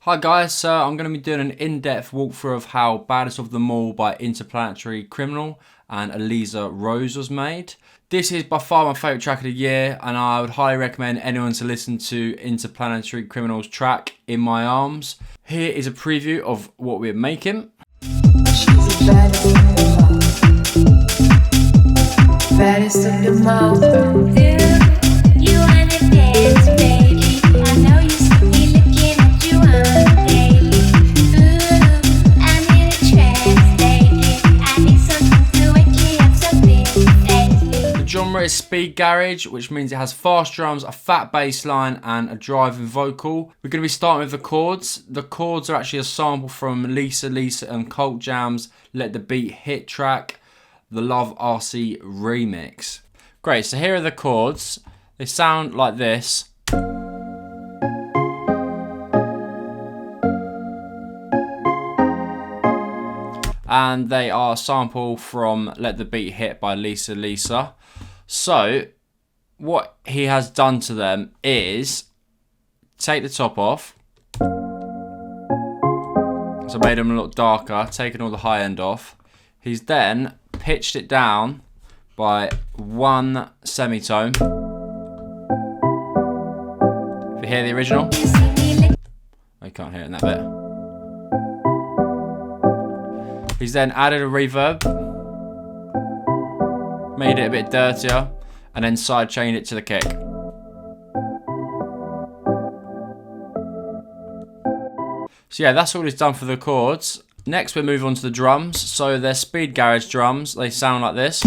Hi guys, so I'm going to be doing an in-depth walkthrough of how Baddest of Them All by Interplanetary Criminal and Eliza Rose was made. This is by far my favourite track of the year, and I would highly recommend anyone to listen to Interplanetary Criminal's track, In My Arms. Here is a preview of what we're making. Baddest of them all. Do you wanna dance, baby? I know you see me looking at you on daily. Ooh, I'm in a trance lately. I need something to wake me up so big. The genre is speed garage, which means it has fast drums, a fat bass line, and a driving vocal. We're going to be starting with the chords. The chords are actually a sample from Lisa and Cult Jam's Let the Beat Hit track, the Love RC remix. Great, so here are the chords. They sound like this. And they are a sample from Let the Beat Hit by Lisa. So what he has done to them is take the top off. So made them look darker, taken all the high end off. He's then pitched it down by one semitone. If you hear the original, I can't hear it in that bit. He's then added a reverb, made it a bit dirtier, and then sidechained it to the kick. So yeah, that's all he's done for the chords. Next we move on to the drums. So they're speed garage drums. They sound like this.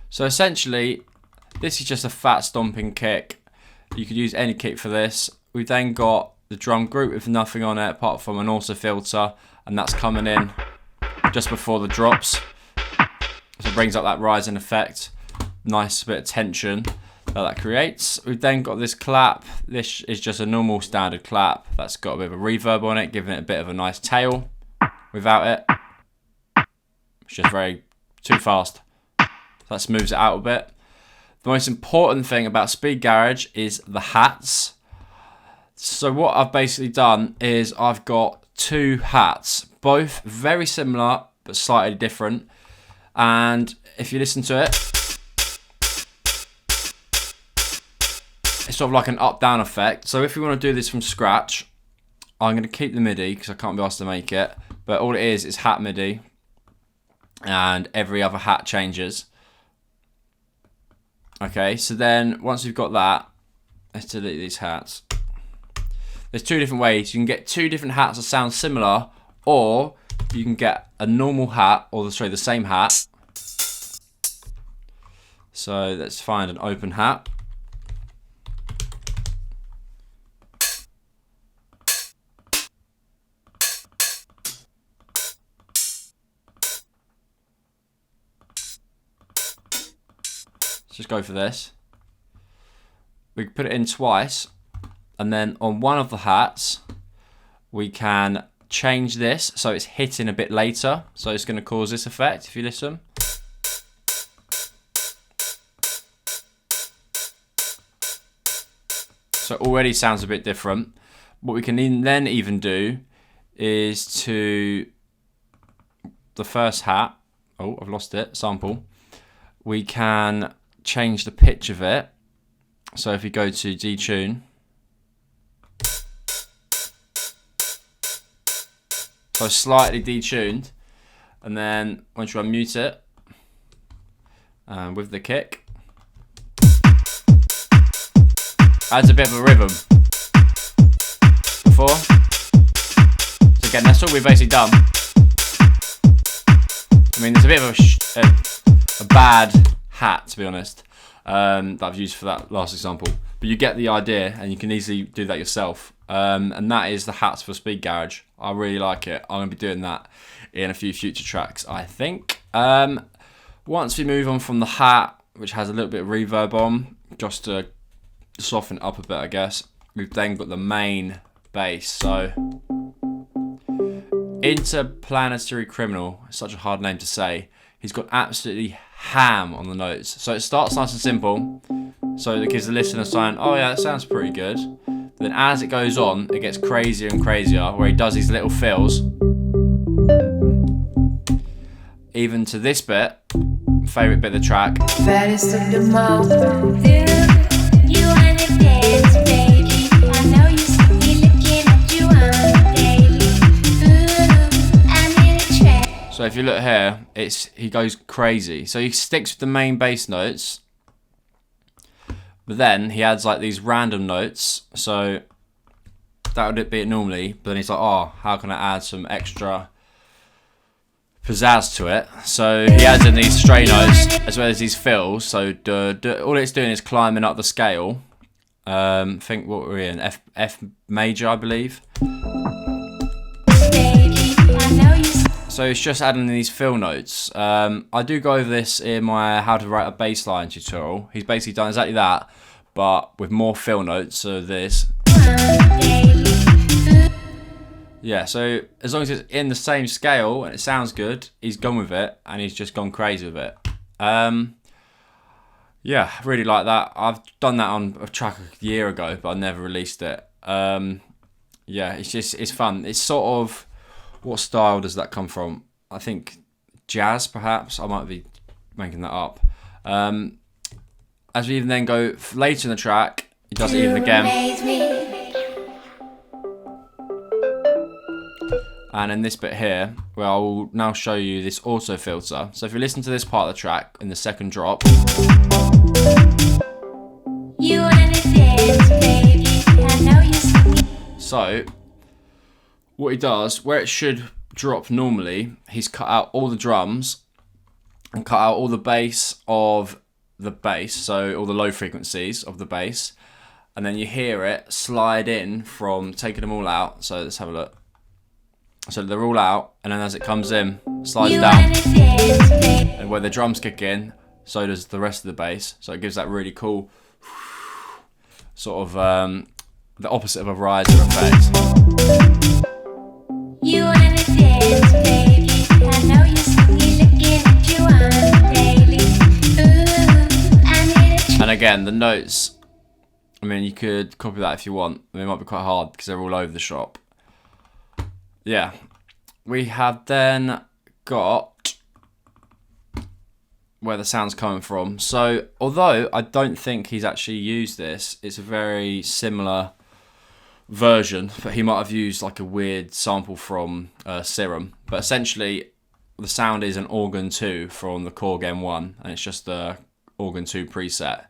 So essentially, this is just a fat stomping kick. You could use any kick for this. We've then got the drum group with nothing on it apart from an auto filter, and that's coming in just before the drops. So it brings up that rising effect. Nice bit of tension that creates. We've then got this clap. This is just a normal standard clap that's got a bit of a reverb on it, giving it a bit of a nice tail. Without it, it's just too fast. So that smooths it out a bit. The most important thing about speed garage is the hats. So what I've basically done is I've got two hats, both very similar but slightly different. And if you listen to it, it's sort of like an up-down effect. So if we want to do this from scratch, I'm going to keep the MIDI because I can't be asked to make it. But all it is hat MIDI, and every other hat changes. Okay, so then once we've got that, let's delete these hats. There's two different ways. You can get two different hats that sound similar, or you can get a normal hat, or the same hat. So let's find an open hat. Just go for this. We can put it in twice, and then on one of the hats we can change this so it's hitting a bit later, so it's going to cause this effect if you listen. So it already sounds a bit different. What we can then even do is to the first hat, oh I've lost it, sample, we can change the pitch of it. So if you go to detune, so slightly detuned, and then once you unmute it, with the kick, adds a bit of a rhythm. Before, so again, that's all we've basically done. I mean, there's a bit of a bad hat, to be honest, that I've used for that last example, but you get the idea, and you can easily do that yourself. And that is the hats for speed garage. I really like it. I'm going to be doing that in a few future tracks, I think. Once we move on from the hat, which has a little bit of reverb on, just to soften it up a bit, I guess, we've then got the main bass. So Interplanetary Criminal, such a hard name to say. He's got absolutely ham on the notes. So it starts nice and simple. So that gives the listener a sign, oh yeah, that sounds pretty good. Then as it goes on, it gets crazier and crazier, where he does these little fills. Even to this bit, favourite bit of the track. Fattest of them all. Do you wanna dance, baby? I know you see me looking at you on the daily. Ooh, I'm in a trap. So if you look here, he goes crazy. So he sticks with the main bass notes, but then he adds like these random notes. So that would be it normally, but then he's like, oh, how can I add some extra pizzazz to it? So he adds in these stray notes as well as these fills. So all it's doing is climbing up the scale. I think what we're in, F major, I believe. Baby, I know you see. So it's just adding these fill notes. I do go over this in my how to write a bass line tutorial. He's basically done exactly that, but with more fill notes. So this. Yeah, so as long as it's in the same scale and it sounds good, he's gone with it and he's just gone crazy with it. Yeah, really like that. I've done that on a track a year ago, but I never released it. Yeah, it's fun. It's sort of, what style does that come from? I think jazz, perhaps. I might be making that up. As we even then go later in the track, he does it even again. And in this bit here, where I will now show you this auto filter. So if you listen to this part of the track in the second drop. You wanna dance, baby? I know you see. So what he does, where it should drop normally, he's cut out all the drums and cut out all the bass of the bass, so all the low frequencies of the bass, and then you hear it slide in from taking them all out. So let's have a look. So they're all out, and then as it comes in, slides down, and where the drums kick in, so does the rest of the bass. So it gives that really cool sort of the opposite of a riser effect. You wanna dance, baby? I know you see me looking at you on the daily. Ooh, I'm in a trap. And again, the notes, I mean, you could copy that if you want. I mean, it might be quite hard because they're all over the shop. Yeah, we have then got where the sound's coming from. So although I don't think he's actually used this, it's a very similar version, but he might have used like a weird sample from Serum. But essentially the sound is an organ 2 from the Korg M1, and it's just the organ 2 preset.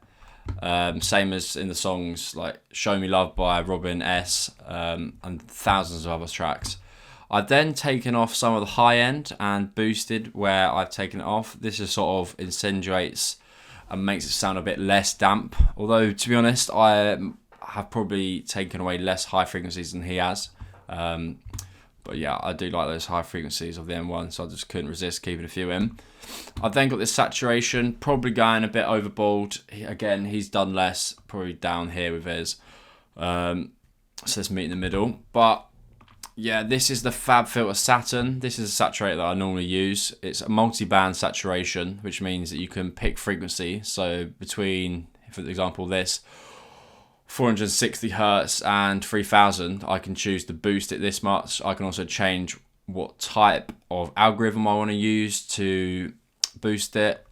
Same as in the songs like Show Me Love by Robin S, and thousands of other tracks. I've then taken off some of the high end and boosted where I've taken it off. This is sort of insinuates and makes it sound a bit less damp. Although, to be honest, I have probably taken away less high frequencies than he has. But yeah, I do like those high frequencies of the M1, so I just couldn't resist keeping a few in. I've then got this saturation, probably going a bit overboard. Again, he's done less, probably down here with his. So let's meet in the middle. But yeah, this is the FabFilter Saturn. This is a saturator that I normally use. It's a multi-band saturation, which means that you can pick frequency. So between, for example, this 460 Hertz and 3000, I can choose to boost it this much. I can also change what type of algorithm I want to use to boost it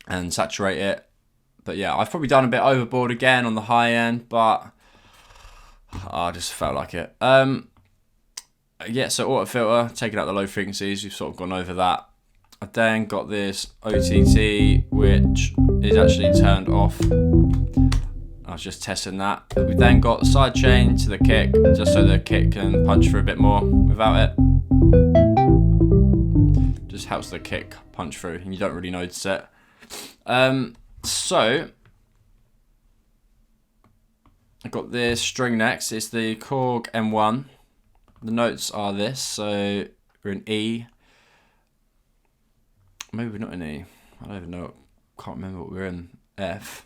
and saturate it. But yeah, I've probably done a bit overboard again on the high end, but I just felt like it. Yeah, so auto filter, taking out the low frequencies, we've sort of gone over that. I then got this OTT, which is actually turned off. I was just testing that. We then got the side chain to the kick, just so the kick can punch through a bit more without it. Just helps the kick punch through, and you don't really notice it. So I got this string next. It's the Korg M1. The notes are this, so we're in E. Maybe we're not in E. I don't even know. Can't remember what we're in. F.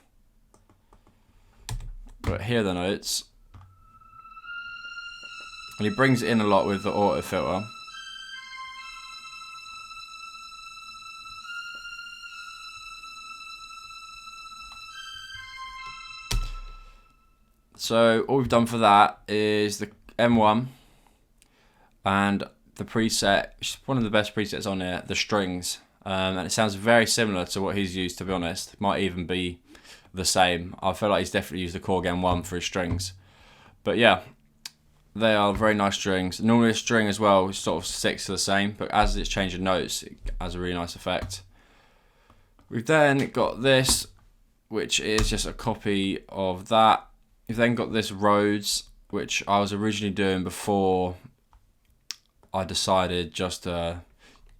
But here are the notes. And he brings it in a lot with the auto filter. So all we've done for that is the M1 and the preset, which is one of the best presets on here, the strings. And it sounds very similar to what he's used, to be honest. Might even be the same. I feel like he's definitely used the Korg M1 for his strings. But yeah, they are very nice strings. Normally a string as well sort of sticks to the same, but as it's changing notes, it has a really nice effect. We've then got this, which is just a copy of that. We've then got this Rhodes, which I was originally doing before I decided just to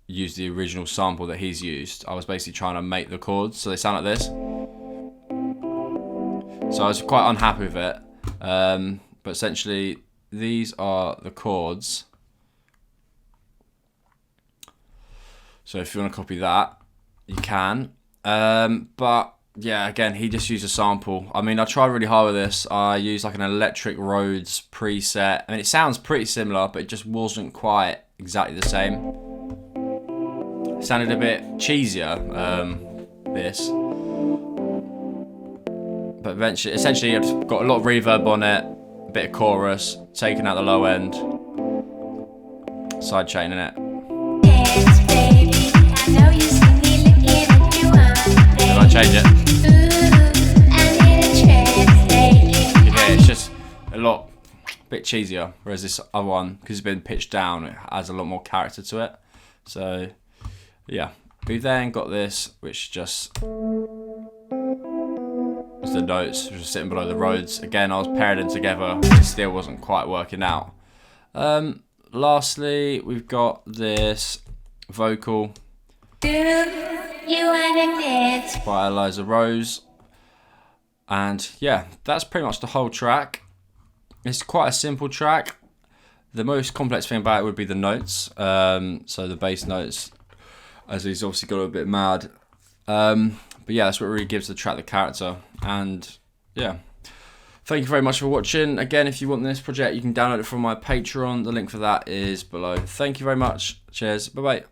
use the original sample that he's used. I was basically trying to make the chords so they sound like this. So I was quite unhappy with it. But essentially, these are the chords. So if you want to copy that, you can. But yeah, again, he just used a sample. I mean, I tried really hard with this. I used like an electric Rhodes preset. I mean, it sounds pretty similar, but it just wasn't quite exactly the same. It sounded a bit cheesier, this. But eventually, essentially, I've got a lot of reverb on it, a bit of chorus, taking out the low end, side chaining it. Dance, baby. I know you see me looking at you all day. If I change it, I'm in a trance lately. yeah, it's just a bit cheesier. Whereas this other one, because it's been pitched down, it has a lot more character to it. So, yeah. We've then got this, which just is the notes, which are sitting below the Rhodes. Again, I was pairing them together, it still wasn't quite working out. Lastly, we've got this vocal Do you wanna dance? by Eliza Rose. And yeah, that's pretty much the whole track. It's quite a simple track. The most complex thing about it would be the notes. So the bass notes, as he's obviously got a bit mad. But yeah, that's what really gives the track the character. And yeah, thank you very much for watching. Again, if you want this project, you can download it from my Patreon. The link for that is below. Thank you very much. Cheers. Bye-bye.